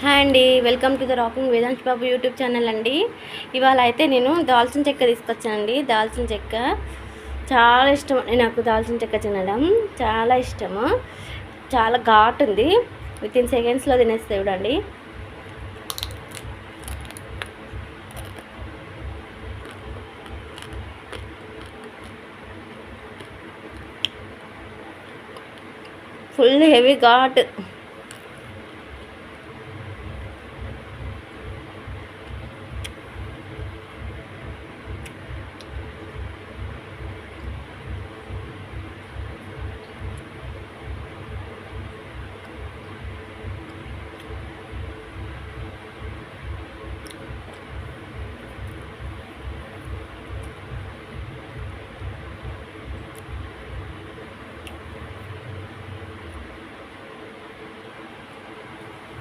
Hi అండి, welcome to the rocking Vedansh Babu YouTube channel అండి. ఇవాళ అయితే నేను దాల్చిన చెక్క తీసుకొచ్చానండి. దాల్చిన చెక్క చాలా ఇష్టం నాకు. దాల్చిన చెక్క తినడం చాలా ఇష్టము. చాలా ఘాటు ఉంది. వితిన్ సెకండ్స్లో తినేస్తే చూడండి. Full heavy ghat.